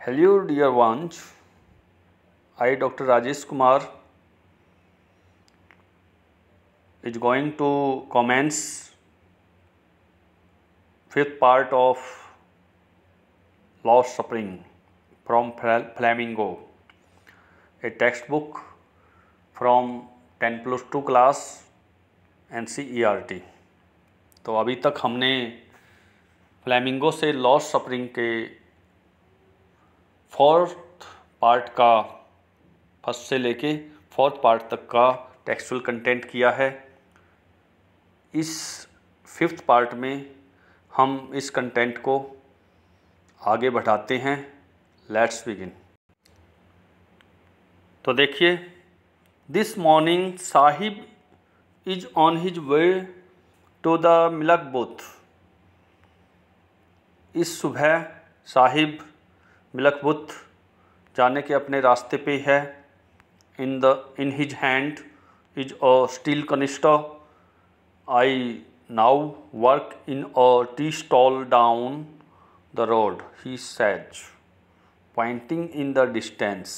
Hello dear ones, I Dr. Rajesh Kumar is going to commence fifth part of Lost Spring from Flamingo, a textbook from 10+2 class NCERT। तो अभी तक हमने flamingo से lost spring के fourth part का first से लेके fourth part तक का टेक्सचुअल कंटेंट किया है। इस फिफ्थ पार्ट में हम इस कंटेंट को आगे बढ़ाते हैं। Let's begin. तो देखिए, this morning Saheb is on his way to the milk booth. इस सुबह साहिब मिल्क बूथ जाने के अपने रास्ते पे है। In his hand is a steel canister. I now work in a tea stall down the road, he says, pointing in the distance.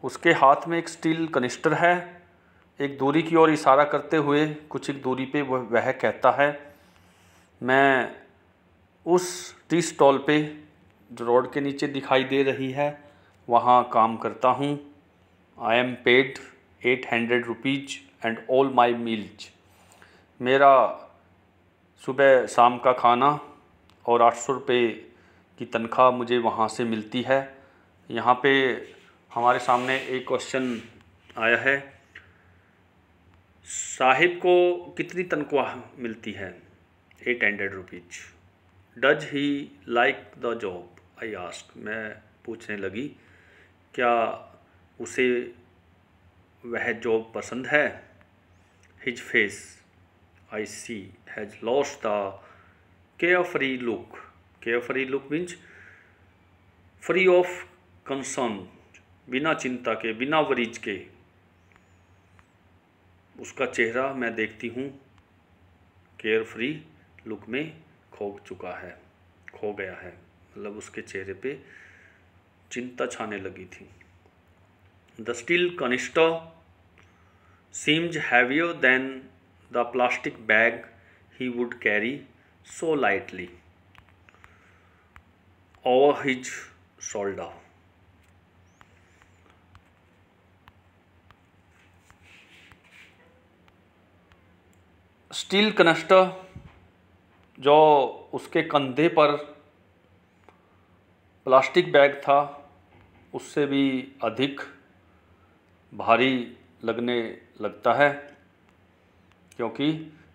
उसके हाथ में एक स्टील कनिस्टर है। एक दूरी की ओर इशारा करते हुए कुछ एक दूरी पे वह कहता है, मैं उस टी स्टॉल पे जो रोड के नीचे दिखाई दे रही है वहाँ काम करता हूँ। I am paid 800 rupees and all my meals. मेरा सुबह शाम का खाना और 800 रुपये की तनख्वाह मुझे वहाँ से मिलती है। यहाँ पे हमारे सामने एक क्वेश्चन आया है, साहिब को कितनी तनख्वाह मिलती है? 800 rupees. Does he like the job? I ask. मैं पूछने लगी, क्या उसे वह जॉब पसंद है? His face, I see, has lost the carefree look. Carefree look means free of concern, बिना चिंता के, बिना वरीज के। उसका चेहरा मैं देखती हूँ केयर फ्री लुक में खो गया है। मतलब उसके चेहरे पे चिंता छाने लगी थी। The steel canister seems heavier than the plastic bag he would carry so lightly over his shoulder. Steel canister जो उसके कंधे पर प्लास्टिक बैग था उससे भी अधिक भारी लगने लगता है, क्योंकि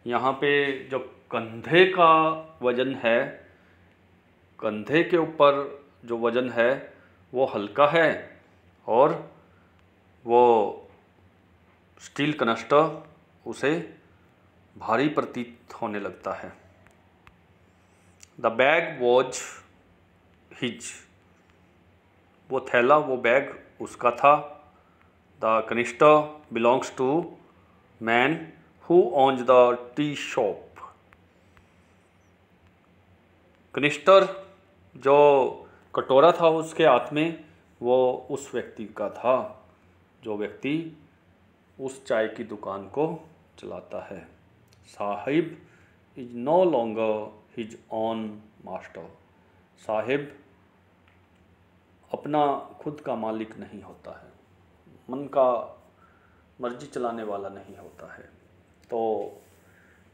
यहाँ पे जो कंधे का वज़न है, कंधे के ऊपर जो वज़न है वो हल्का है और वो स्टील कनिस्टर उसे भारी प्रतीत होने लगता है। The bag was his. वो थैला, वो बैग उसका था। The canister belongs to man who owns the tea shop. Canister जो कटोरा था उसके हाथ में, वो उस व्यक्ति का था जो व्यक्ति उस चाय की दुकान को चलाता है। Saheb is no longer his own master. Saheb अपना खुद का मालिक नहीं होता है, मन का मर्जी चलाने वाला नहीं होता है। तो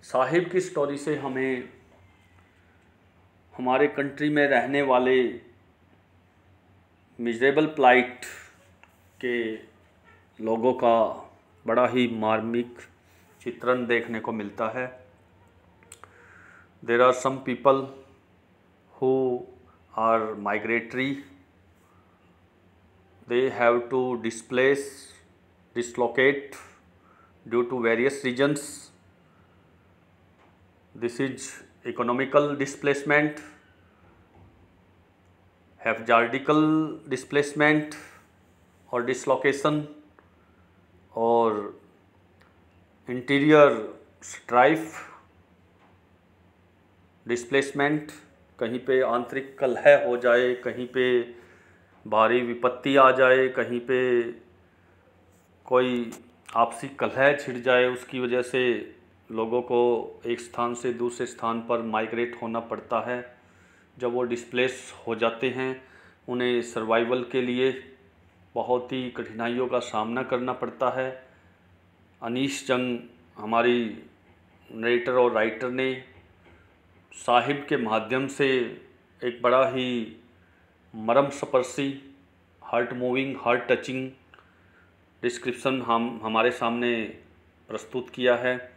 साहिब की स्टोरी से हमें हमारे कंट्री में रहने वाले मिजरेबल प्लाइट के लोगों का बड़ा ही मार्मिक चित्रण देखने को मिलता है। There are some people who are migratory. They have to dislocate due to various reasons. This is economical displacement, haphazardical displacement or dislocation, or interior strife, displacement, कहीं पे आंतरिक कलह हो जाए, कहीं पे भारी विपत्ति आ जाए, कहीं पे कोई आपसी कलह छिड़ जाए, उसकी वजह से लोगों को एक स्थान से दूसरे स्थान पर माइग्रेट होना पड़ता है। जब वो डिस्प्लेस हो जाते हैं, उन्हें सर्वाइवल के लिए बहुत ही कठिनाइयों का सामना करना पड़ता है। अनीश जंग हमारी नरेटर और राइटर ने साहिब के माध्यम से एक बड़ा ही मर्म स्पर्शी, heart moving, heart touching description हमारे सामने प्रस्तुत किया है।